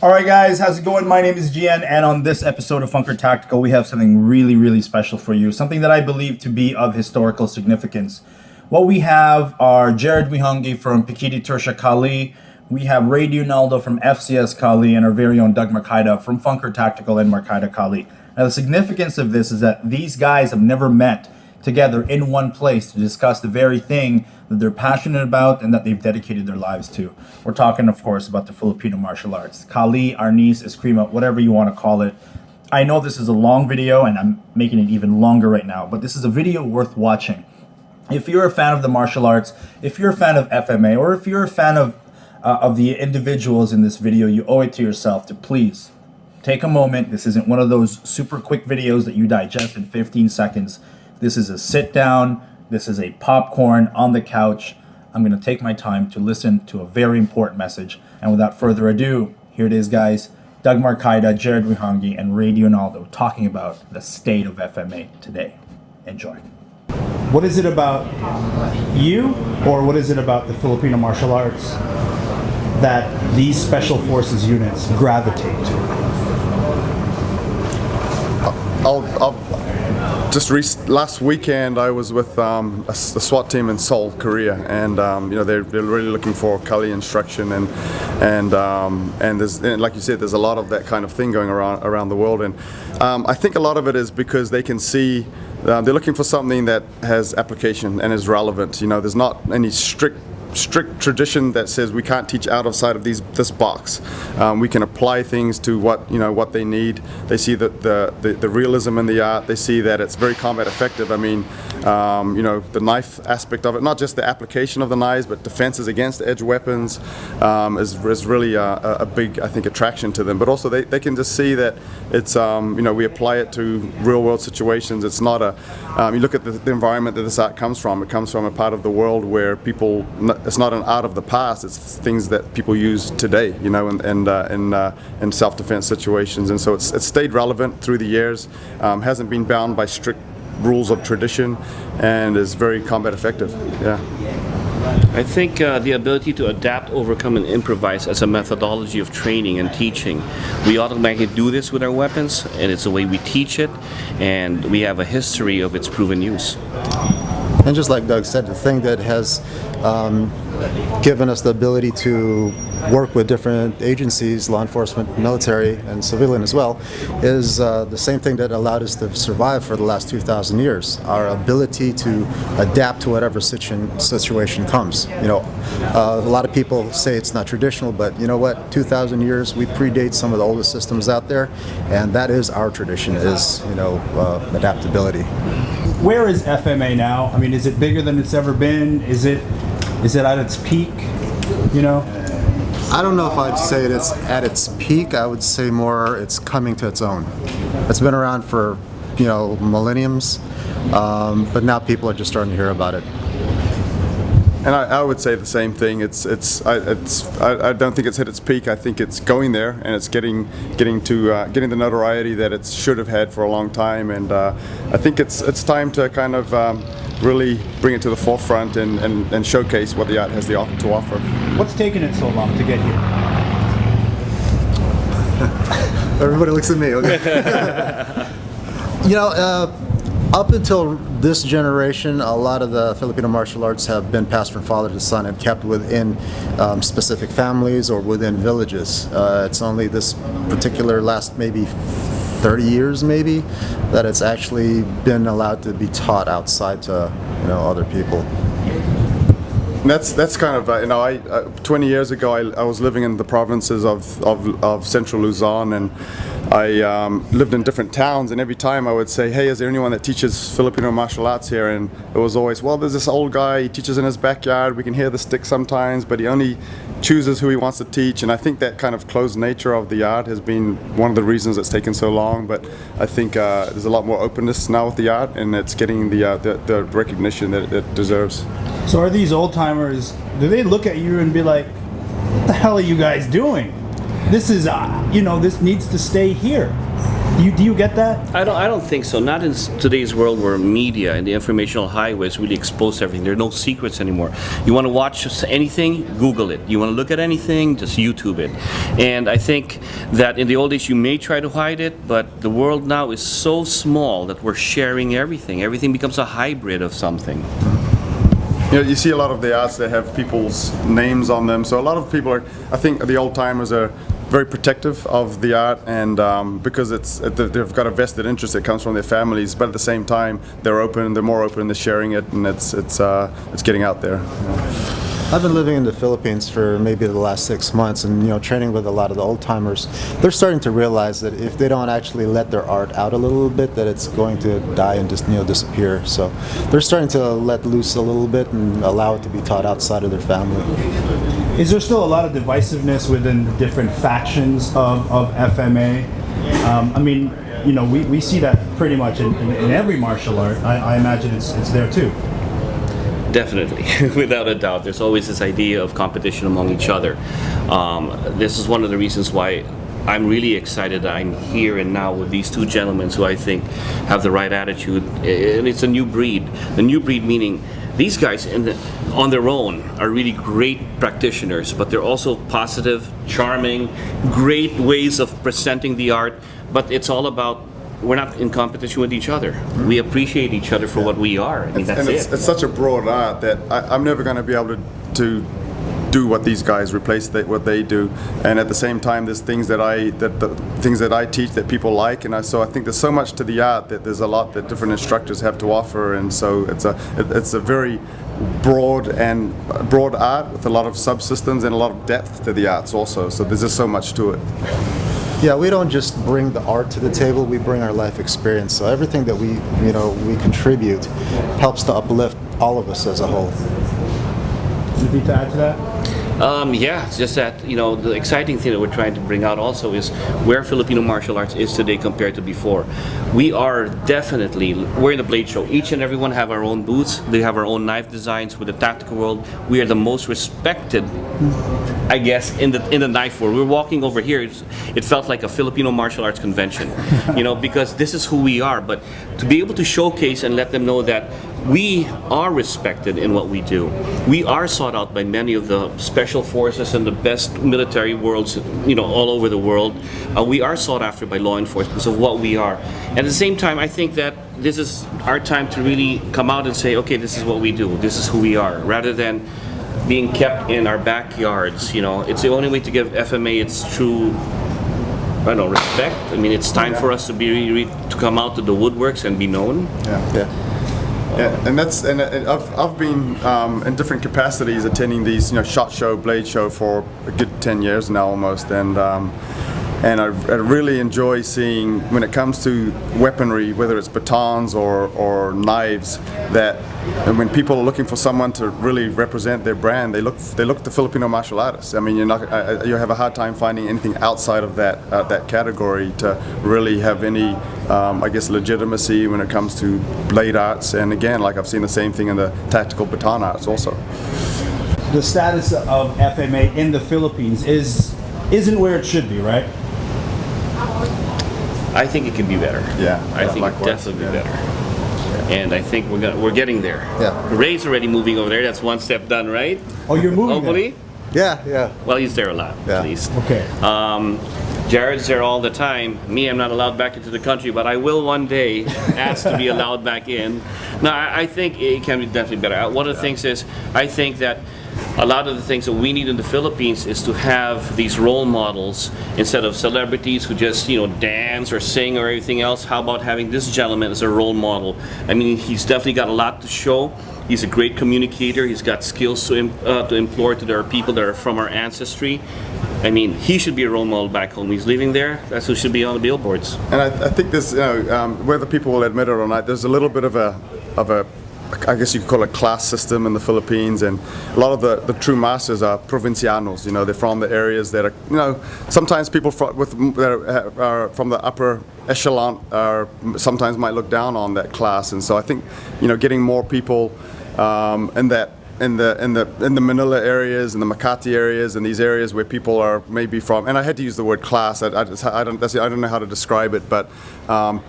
All right, guys, how's it going? My name is Gian, and on this episode of Funker Tactical, we have something really, really special for you, something that I believe to be of historical significance. What we have are Jared Wihongi from Pekiti, Tirsia, Kali. We have Ray Dionaldo from FCS Kali, and our very own Doug Marcaida from Funker Tactical and Marcaida Kali. Now, the significance of this is that these guys have never met together in one place to discuss the very thing that they're passionate about and that they've dedicated their lives to. We're talking, of course, about the Filipino martial arts. Kali, Arnis, Escrima, whatever you want to call it. I know this is a long video and I'm making it even longer right now, but this is a video worth watching. If you're a fan of the martial arts, if you're a fan of FMA, or if you're a fan of the individuals in this video, you owe it to yourself to please take a moment. This isn't one of those super quick videos that you digest in 15 seconds. This is a sit down. This is a popcorn on the couch. I'm going to take my time to listen to a very important message. And without further ado, here it is, guys. Doug Marcaida, Jared Wihongi, and Ray Dionaldo talking about the state of FMA today. Enjoy. What is it about you, or what is it about the Filipino martial arts that these special forces units gravitate to? Last weekend I was with a SWAT team in Seoul, Korea, and they're really looking for Kali instruction, and there's, and like you said, there's a lot of that kind of thing going around the world, and I think a lot of it is because they can see they're looking for something that has application and is relevant. There's not any strict tradition that says we can't teach outside of this box. We can apply things to what they need. They see the realism in the art. They see that it's very combat effective. I mean, the knife aspect of it, not just the application of the knives, but defenses against edge weapons is really a big, I think, attraction to them. But also they can just see that it's we apply it to real world situations. It's not you look at the environment that this art comes from. It comes from a part of the world where people. It's not an art of the past. It's things that people use today, in self-defense situations. And so it's stayed relevant through the years. Hasn't been bound by strict rules of tradition, and is very combat effective. Yeah. I think the ability to adapt, overcome, and improvise as a methodology of training and teaching. We automatically do this with our weapons, and it's the way we teach it, and we have a history of its proven use. And just like Doug said, the thing that has given us the ability to work with different agencies, law enforcement, military, and civilian as well, is the same thing that allowed us to survive for the last 2,000 years. Our ability to adapt to whatever situation comes. A lot of people say it's not traditional, but you know what? 2,000 years, we predate some of the oldest systems out there, and that is our tradition, is adaptability. Where is FMA now? I mean, is it bigger than it's ever been? Is it at its peak? I don't know if I'd say it's at its peak. I would say more it's coming to its own. It's been around for millenniums, but now people are just starting to hear about it. And I would say the same thing. I don't think it's hit its peak. I think it's going there, and it's getting the notoriety that it should have had for a long time. And I think it's time to kind of really bring it to the forefront and showcase what the art has to offer. What's taken it so long to get here? Everybody looks at me. Okay. Up until this generation, a lot of the Filipino martial arts have been passed from father to son and kept within specific families or within villages. It's only this particular last maybe 30 years maybe that it's actually been allowed to be taught outside to other people. And that's kind of 20 years ago I was living in the provinces of central Luzon, and I lived in different towns, and every time I would say, hey, is there anyone that teaches Filipino martial arts here? And it was always, well, there's this old guy, he teaches in his backyard, we can hear the stick sometimes, but he only chooses who he wants to teach. And I think that kind of closed nature of the art has been one of the reasons it's taken so long. But I think there's a lot more openness now with the art, and it's getting the recognition that it deserves. So are these old timers, do they look at you and be like, what the hell are you guys doing? This is, this needs to stay here. Do you get that? I don't think so. Not in today's world where media and the informational highways really expose everything. There are no secrets anymore. You want to watch anything, Google it. You want to look at anything, just YouTube it. And I think that in the old days you may try to hide it, but the world now is so small that we're sharing everything. Everything becomes a hybrid of something. You know, you see a lot of the arts that have people's names on them. So a lot of people are, I think the old timers are very protective of the art, and because they've got a vested interest that comes from their families, but at the same time they're more open to sharing it, and it's getting out there. I've been living in the Philippines for maybe the last 6 months, and training with a lot of the old timers. They're starting to realize that if they don't actually let their art out a little bit, that it's going to die and just disappear. So they're starting to let loose a little bit and allow it to be taught outside of their family. Is there still a lot of divisiveness within the different factions of FMA? I mean, we see that pretty much in every martial art. I imagine it's there too. Definitely, without a doubt. There's always this idea of competition among each other. This is one of the reasons why I'm really excited that I'm here and now with these two gentlemen who I think have the right attitude. And it's a new breed. The new breed meaning these guys on their own are really great practitioners, but they're also positive, charming, great ways of presenting the art. But it's all about, we're not in competition with each other. We appreciate each other for what we are. I mean, that's it. It's such a broad art that I'm never going to be able to do what these guys replace what they do, and at the same time there's things that I teach that people like, and so I think there's so much to the art that there's a lot that different instructors have to offer, and so it's a very broad art with a lot of subsystems and a lot of depth to the arts also, so there's just so much to it. Yeah, we don't just bring the art to the table, we bring our life experience. So everything that we contribute helps to uplift all of us as a whole. Anything to add to that? Yeah, it's just that, the exciting thing that we're trying to bring out also is where Filipino martial arts is today compared to before. We're in the BladeShow. Each and every one have our own booths. They have our own knife designs with the tactical world. We are the most respected, I guess, in the knife world. We're walking over here, it felt like a Filipino martial arts convention, because this is who we are. But to be able to showcase and let them know that we are respected in what we do. We are sought out by many of the special forces and the best military worlds, all over the world. We are sought after by law enforcement because of what we are. At the same time, I think that this is our time to really come out and say, okay, this is what we do. This is who we are, rather than being kept in our backyards. It's the only way to give FMA its true, respect. I mean, it's time for us to to come out to the woodworks and be known. Yeah, and I've been in different capacities attending these, SHOT Show, BladeShow for a good 10 years now almost, and I really enjoy seeing when it comes to weaponry, whether it's batons or knives, that when people are looking for someone to really represent their brand, they look to Filipino martial artists. I mean, you have a hard time finding anything outside of that category to really have any legitimacy when it comes to blade arts. And again, like I've seen the same thing in the tactical baton arts also. The status of FMA in the Philippines isn't where it should be, right? I think it can be better. Yeah, I think it definitely be better. And I think we're getting there. Yeah. Ray's already moving over there. That's one step done, right? Oh, you're moving. Hopefully. Yeah. Well, he's there a lot, at least. Okay. Jared's there all the time. Me, I'm not allowed back into the country, but I will one day ask to be allowed back in. No, I think it can be definitely better. One of the things is, I think that a lot of the things that we need in the Philippines is to have these role models instead of celebrities who just dance or sing or everything else. How about having this gentleman as a role model? I mean, he's definitely got a lot to show. He's a great communicator. He's got skills to implore to our people that are from our ancestry. I mean, he should be a role model back home. He's living there. That's who should be on the billboards. And I think there's, whether people will admit it or not, there's a little bit of a I guess you could call it class system in the Philippines, and a lot of the true masters are provincianos. They're from the areas that are, sometimes people that are from the upper echelon sometimes might look down on that class, and so I think, getting more people in that in the Manila areas and the Makati areas and these areas where people are maybe from, and I had to use the word class. I don't know how to describe it, but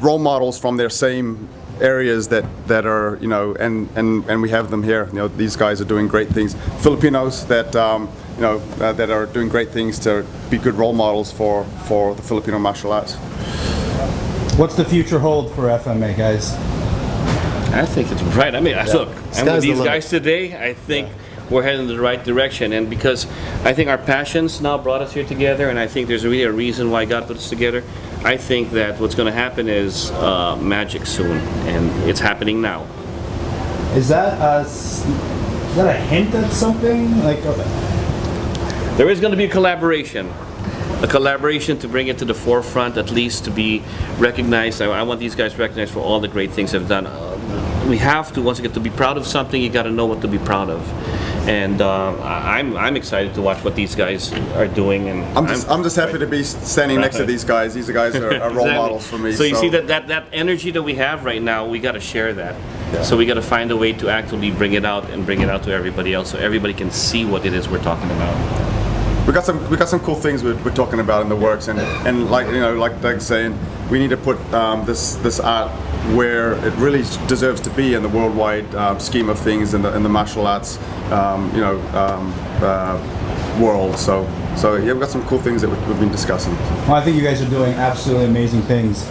role models from their same areas that are, you know, and we have them here. You know, these guys are doing great things. Filipinos that you know that are doing great things to be good role models for the Filipino martial arts. What's the future hold for FMA, guys? I think it's right. I mean, look, I'm with the these limit. guys today. I think we're heading in the right direction, and because I think our passions now brought us here together, and I think there's really a reason why God put us together. I think that what's going to happen is magic soon, and it's happening now. Is that a hint at something? Like, There is going to be a collaboration to bring it to the forefront, at least to be recognized. I want these guys recognized for all the great things they've done. We have to, once you get to be proud of something, you got to know what to be proud of. And I'm excited to watch what these guys are doing. And I'm just happy to be standing next to these guys. These guys are role Exactly. models for me. So you see that energy that we have right now, we got to share that. Yeah. So we got to find a way to actually bring it out to everybody else, so everybody can see what it is we're talking about. We got some cool things we're talking about in the works, and like, you know, like Doug's saying, we need to put this art where it really deserves to be in the worldwide scheme of things in the martial arts world. So yeah, we've got some cool things that we've been discussing. well, I think you guys are doing absolutely amazing things.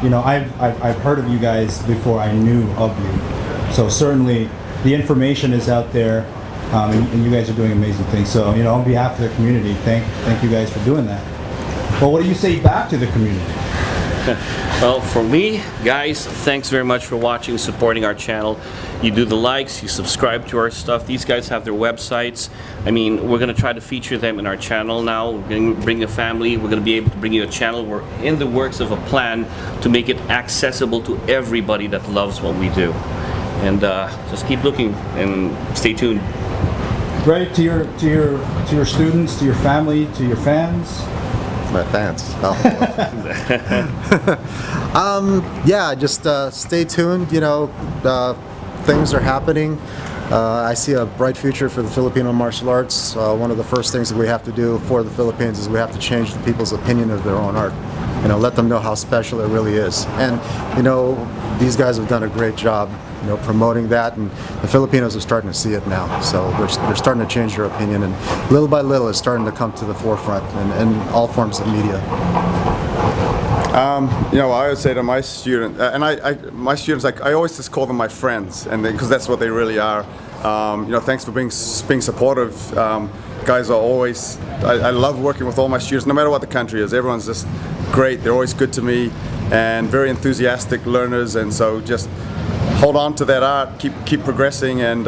You know, I've heard of you guys before I knew of you, so certainly the information is out there. And you guys are doing amazing things. So, you know, on behalf of the community, thank you guys for doing that. Well, what do you say back to the community? Well, for me, guys, thanks very much for watching, supporting our channel. You do the likes, you subscribe to our stuff. These guys have their websites. I mean, we're going to try to feature them in our channel now. We're going to bring a family. We're going to be able to bring you a channel. We're in the works of a plan to make it accessible to everybody that loves what we do. And just keep looking and stay tuned. Right, to your students, to your family, to your fans. My fans. Oh. Yeah, just stay tuned. You know, things are happening. I see a bright future for the Filipino martial arts. One of the first things that we have to do for the Philippines is we have to change the people's opinion of their own art. You know, let them know how special it really is. And you know, these guys have done a great job, you know, promoting that, and the Filipinos are starting to see it now. So they're starting to change their opinion, and little by little, it's starting to come to the forefront in all forms of media. You know, I would say to my student, my students, like, I always just call them my friends, and because that's what they really are. You know, thanks for being supportive. Guys are always. I love working with all my students, no matter what the country is. Everyone's just great. They're always good to me, and very enthusiastic learners. And so just hold on to that art, keep progressing, and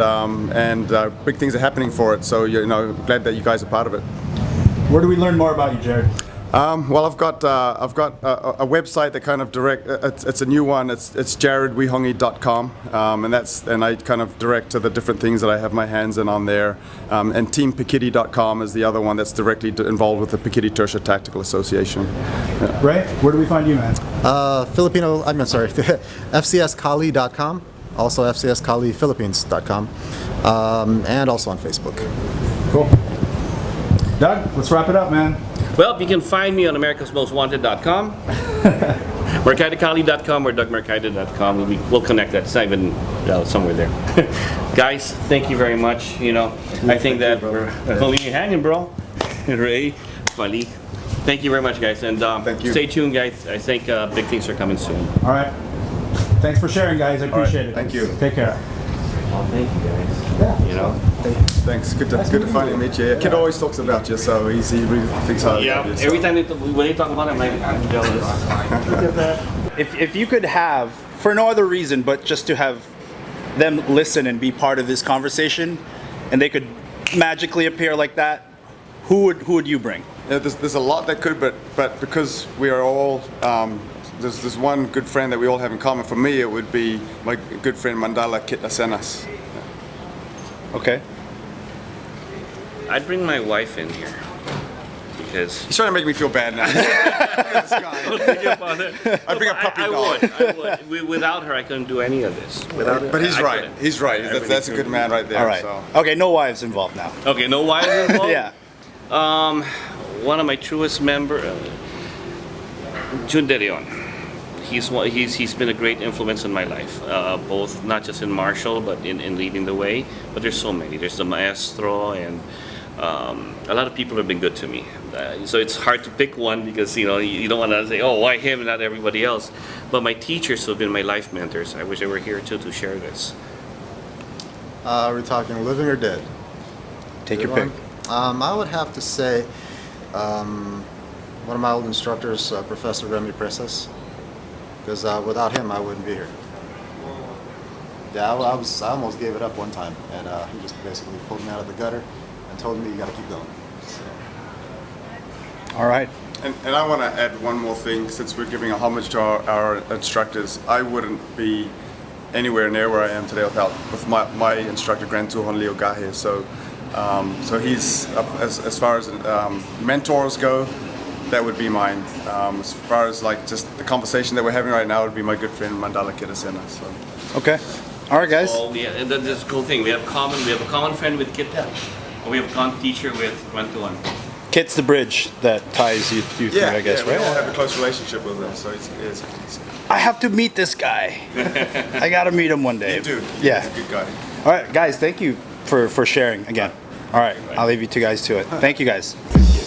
big things are happening for it. So, you know, glad that you guys are part of it. Where do we learn more about you, Jared? Well, I've got a website that kind of it's a new one. It's jaredwihongi.com, and I kind of direct to the different things that I have my hands in on there. And teampekiti.com is the other one that's directly involved with the Pekiti Tirsia Tactical Association. Yeah. Right, where do we find you, man? FCSKali.com, also FCSKaliPhilippines.com, and also on Facebook. Cool. Doug, let's wrap it up, man. Well, you can find me on americasmostwanted.com, marcaidakali.com, or dougmarcaida.com. We'll connect that. It's not even somewhere there. Guys, thank you very much. You know, I think that we're leaving you hanging, bro. Ray, funny. Thank you very much, guys, and thank you. Stay tuned, guys. I think big things are coming soon. All right. Thanks for sharing, guys. I appreciate it. Thank you. Take care. Oh, thank you, guys. Yeah. You know. Thanks. Good to finally meet you. Kid always talks about you, so he really thinks highly Yeah. of you. So. Every time when they talk about it, I'm jealous. If you could have, for no other reason, but just to have them listen and be part of this conversation, and they could magically appear like that, who would you bring? Yeah, there's a lot that could, but because we are all, there's this one good friend that we all have in common. For me, it would be my good friend Mandala Kitasenas. Okay. I'd bring my wife in here because He's trying to make me feel bad now. This guy. I bring a puppy dog. I would. Without her, I couldn't do any of this. Without her, But he's I right. couldn't. He's right. I really That's a good couldn't. man right there. All right. So. Okay, no wives involved now. Okay, no wives involved? Yeah. One of my truest member, Jun Derion. He's been a great influence in my life, both not just in martial but in leading the way. But there's so many. There's the maestro, and a lot of people have been good to me. So it's hard to pick one because you don't want to say, oh, why him and not everybody else. But my teachers have been my life mentors. I wish they were here too to share this. Are we talking living or dead? Take your Good pick. one. I would have to say one of my old instructors, Professor Remy Presas, because without him I wouldn't be here. Yeah, I almost gave it up one time, and he just basically pulled me out of the gutter and told me you got to keep going. So. All right. And I want to add one more thing, since we're giving a homage to our instructors. I wouldn't be anywhere near where I am today with my instructor, Grand Tuhon Leo Gahe. So he's, as far as mentors go, that would be mine. As far as like just the conversation that we're having right now would be my good friend Mandala Kirasena. So. Okay. All right, guys. Oh, yeah, and that's a cool thing. We have a common friend with Kit. We have a common teacher with Kwantuan. Kit's the bridge that ties you three, I guess, we all right? have a close relationship with him, so it's I have to meet this guy. I got to meet him one day. you do. Yeah. He's a good guy. All right, guys, thank you for sharing again. All right, I'll leave you two guys to it. Thank you, guys. Thank you.